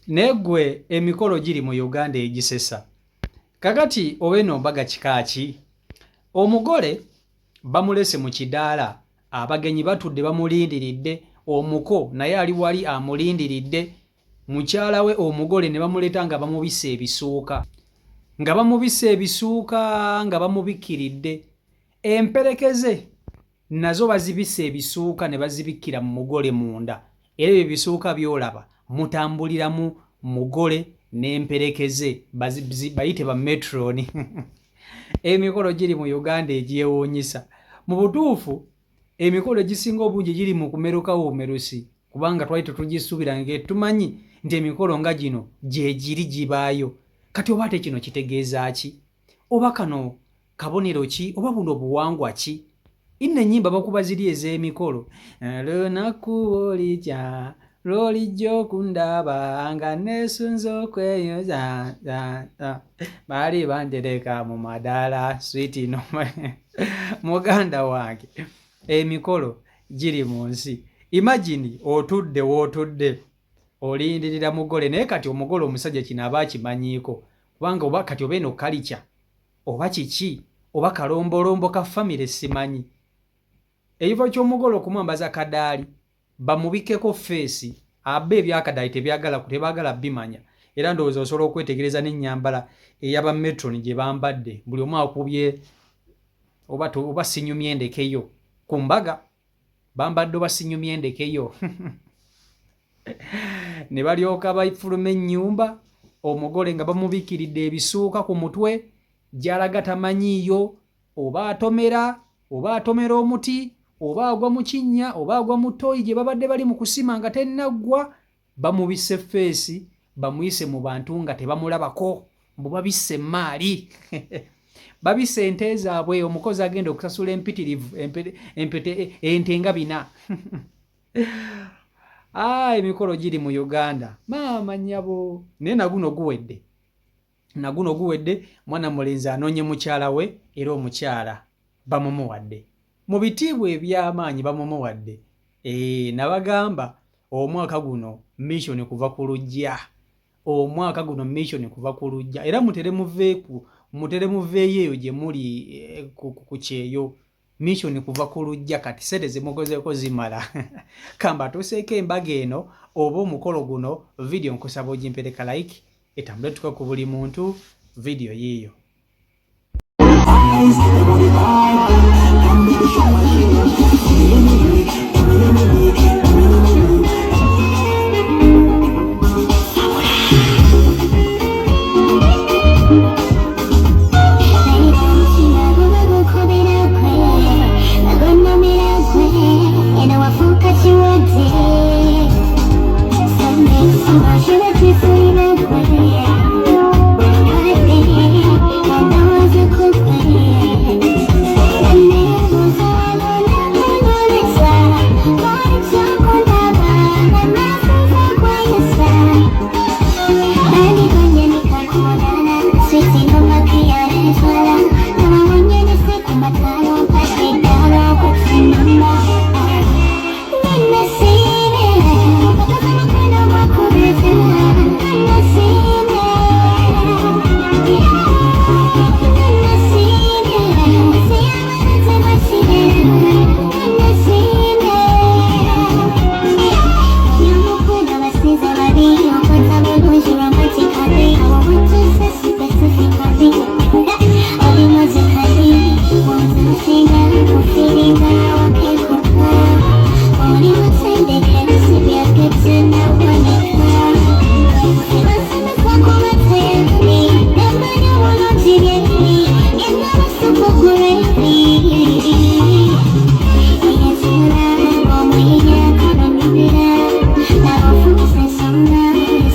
Negwe emikolo giri mu Uganda egisesa. Kakati oweno mbaga kikaaki. Omugole bamulese mu kidaala, abagenyi batudde bamulindiridde, omuko naye ali wali amulindiridde. Mukyala we omugole ne bamuleta nga bamubisse ebisuuka. Nga bamubisse ebisuuka nga bamubikiridde. Emperekeze nazo bazibisse ebisuuka ne bazibikkira mu mugole munda. Era ebyo bisuuka byolaba mutambuliramu mugole n'emperekeze bayite ba metroni. Emikolo giri mu Uganda egyewuunyisa. Mu butuufu emikolo egisinga obungi giri mu kumerukawo obumerusi, kubanga twali tetugisuubira tumanyi nti emikolo nga gino gye giri gibaayo. Kati oba ate kino kitegeeza ki? Oba kano kabonero ki? Oba buno buwangwa ki? Inna ennyimba bakuba ziri ez'emikolo. Lunaku olijja lw'olijja okundaba nga neesunze okweyoza baali bantereka mu madaala switi no muganda wange. Emikolo giri mu nsi. Imagine otudde wootudde olindirira mugole, naye kati omugole omusajja kino aba akimanyiiko, kubanga oba kati oba eno kalica oba kiki oba kalombolombo ka famire simanyi. Ekiva ky'omugole okumwambaza kadaali bamubikkeko feesi, abba ebyakadaali tebaagala bimanya. Era ndowooza osobola okwetegereza n'ennyambala ey'aba metroni gye bambadde, buli omu akubye oba sinyumya endekeyo ku mbaga, bambadde oba sinyumya endekeyo. Ne balyoka bayifuluma ennyumba, omugole nga bamubikiridde ebisuuka ku mutwe gy'alaga tamanyiiyo, oba atomera omuti, oba agwa mu kinnya, oba agwa mu ttooyi gye babadde bali mu kusima nga tennaggwa. Bamubisse feesi, bamuyise mu bantu nga tebamulabako, mbu babisse maali. Babisse ente zaabwe, omukozi agenda okusasula empitirivu ente nga 4. Emikolo giri mu Uganda maama nnyabo. Naye naguno guwedde, mwana mulenzi anoonye mukyala we, era omukyala bamumuwadde mu bitiibwa eby'amaanyi, bamumuwadde. Nabagamba omwaka guno mission kuva ku lujja, era mutere muveeyo eyo gye muli ku kyeyo. Mission kuva ku lujja, kati sente zimukozeeko zimala. Kamba tuseeko embaga eno oba omukolo guno, video nkusaba ogimpereka like, etambule tuka ku buli muntu video yiiyo.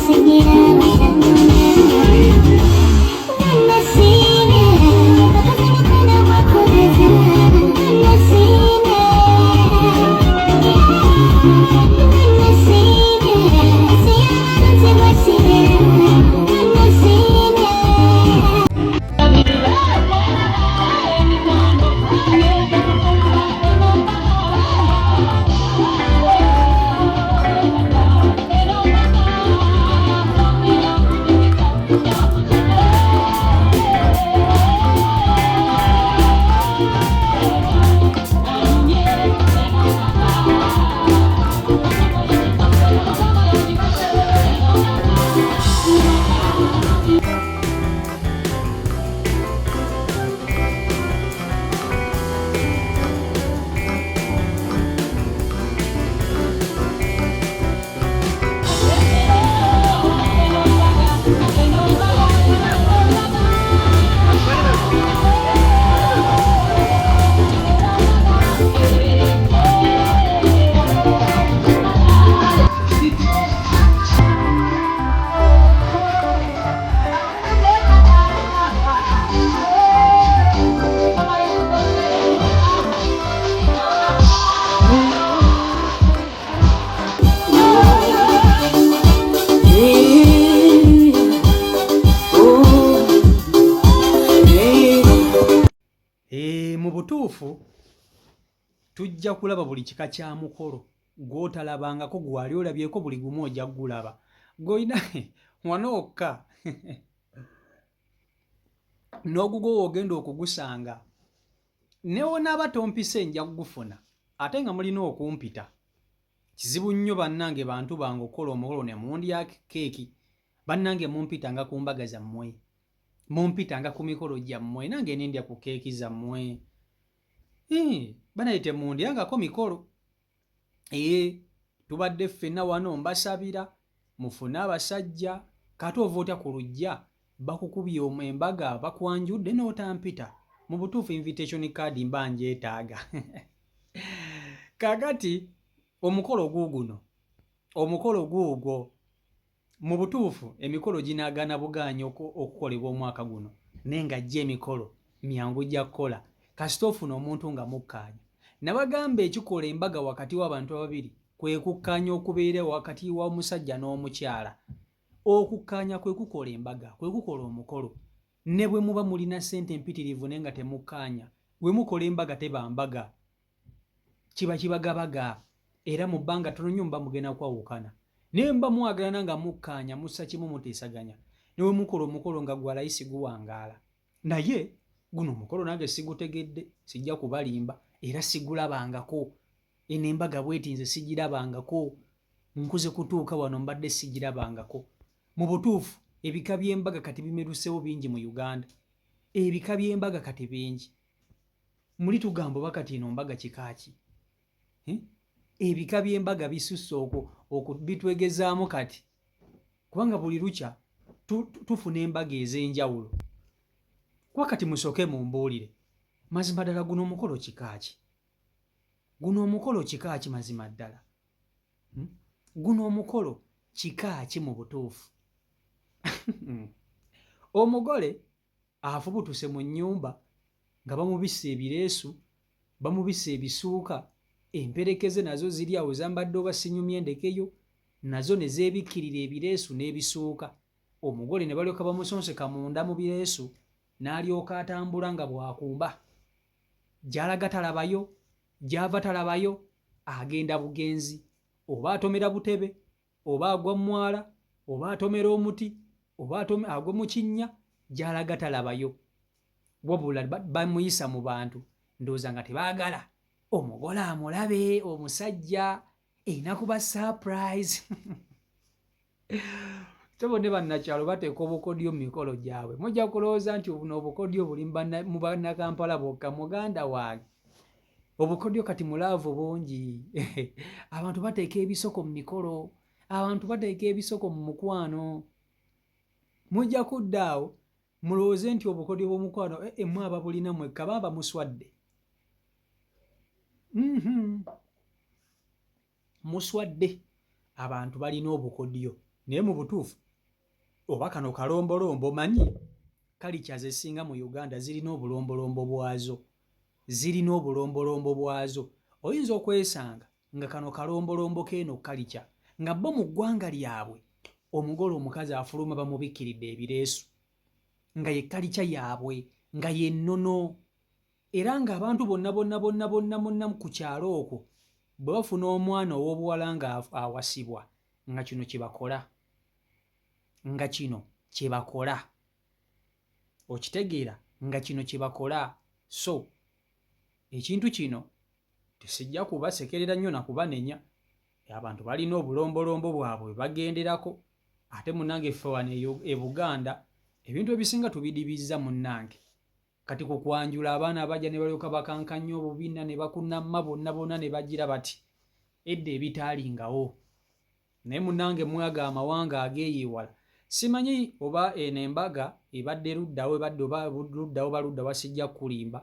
Sing it out. butuufu tujja kulaba buli kika kya mukolo gw'otalabangako gwali olabyeko buli gumu ojja gulaba gw'olina wanookka n'ogugo ogenda okugusanga newonaaba tompise nja kugufuna ate nga mulina okumpita kizibu nnyo bannange bantu bange okukola omukolo ne mundya keeki bannange mumpitanga ku mbaga zammwe mumpitanga ku mikolo gyammwe nange nendya ku keeki zammwe banayite mundyangako mikolo tubadde ffenna wano mbasabira mufune abasajja kati ova otya ku lujja bakukubye embaga bakwanjudde n'otampita mu butuufu invitation card mba njeetaaga kakati omukolo guugwo mu butuufu emikolo ginaagana bugaanya okukolebwa omwaka guno naye nga jja emikolo myangu gya kukola kasita ofuna omuntu nga mukkaanya nabagamba ekikola embaga wakati w'abantu ababiri kwe kukkaanya okubeera wakati w'omusajja n'omukyala okukkaanya kwe kukola embaga kwe kukola omukolo ne bwe muba mulina ssente mpitirivu naye nga temukkaanya bwe mukola embaga teba mbaga kiba kibagabaga era mu bbanga tono nnyo mba mugenda kwawukana naye mba mwagalana nga mukkaanya mussa kimu muteesaganya ne bwe mukola omukolo nga gwa layisi guwangaala naye guno omukolo nange sigutegedde sijja kubalimba era sigulabangako eno embaga bweti nze sigirabangako nkuze kutuuka wano mbadde sigirabangako mu butuufu ebika by'embaga kati bimerusewo bingi mu Uganda ebika by'embaga kati bingi muli tugamba oba kati eno mbaga kikaaki ebika by'embaga bisusse bitwegezaamu kati kubanga buli lukya tufuna embaga ez'enjawulo kuba kati musooke mumbuulire mazima ddala guno omukolo kikaaki mazima ddala guno omukolo kikaaki mu butuufu omugole afubutuse mu nnyumba nga bamubisse ebireesu bamubisse ebisuuka emperekeze nazo ziri awo zambadde oba sinyumye endekeyo nazo ne zeebikkirira ebireesu n'ebisuuka omugole ne balyoka bamusonseka munda mu bireesu n'alyoka atambula nga bwakumba gy'alaga talabayo gy'ava talabayo agenda bugenzi oba atomera butebe oba agwa mwala oba atomera omuti oba agwa mu kinnya gy'alaga talabayo wabula bamuyisa mu bantu ndowooza nga tebaagala omugole amulabe omusajja erina kuba surprise tobone bannakyalo bateeka obukodyo mu mikolo gyabwe mujja kulowooza nti buno obukodyo buli mu bannakampala bokka muganda wange obukodyo kati mulaavu bungi abantu bateeka ebisoko mu mikolo abantu bateeka ebisoko mu mukwano mujja kudda awo mulowooze nti obukodyo bw'omukwano mwaba bulina mwekka baba muswadde muswadde abantu balina obukodyo naye mu butuufu oba kano kalombolombo manyi kalicha zesinga mu Uganda zirina obulombolombo bwazo oyinza okwesanga nga kano kalombolombo keeno kalicha nga bo mu ggwanga lyabwe omugole omukazi afuluma bamubikkiridde ebireesu nga ye kalicha yaabwe nga ye nnono era ng'abantu bonna ku kyalo okwo bwe bafuna omwana ow'obuwala nga awasibwa nga kino kye bakola okitegeera nga kino kye bakola so ekintu kino tesijja kubasekerera nnyo na kubanenya abantu balina obulombolombo bwabwe bagenderako ate munnange ffe wano e Buganda ebintu ebisinga tubidibizza munnange kati ku kwanjula abaana abajja ne balyoka bakankanya obubina ne bakunamma bonna ne bagira bati edda ebitaalingawo naye munnange mwaga amawanga ageeyiwala simanyi oba eno embaga ebadde luddawo ebadde oba ludda wasijja kulimba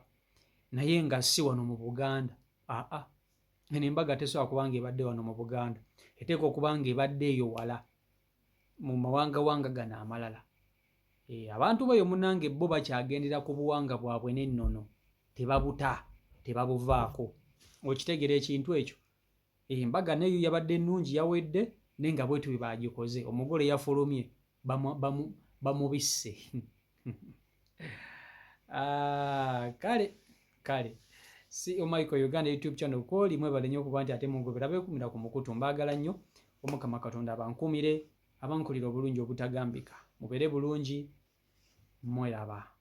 naye nga si wano mu Buganda eno embaga tesobola kubanga ebadde wano mu Buganda eteeka okubanga ebadde eyo wala mu mawanga gano amalala abantu bayo munnange bo bakyagendera ku buwanga bwabwe n'ennono tebabuvaako okitegeera ekintu ekyo embaga neyo yabadde nnungi yawedde naye nga bwetu bwe bagikoze omugole yafulumye bamubisse kale CEO Michael Uganda YouTube channel ko limwe balenyo okuba nti ate mungobera beekumira ku mukutu mbaagala nnyo Omukama Katonda abankumire abankulira obulungi obutagambika mubeere bulungi mweraba.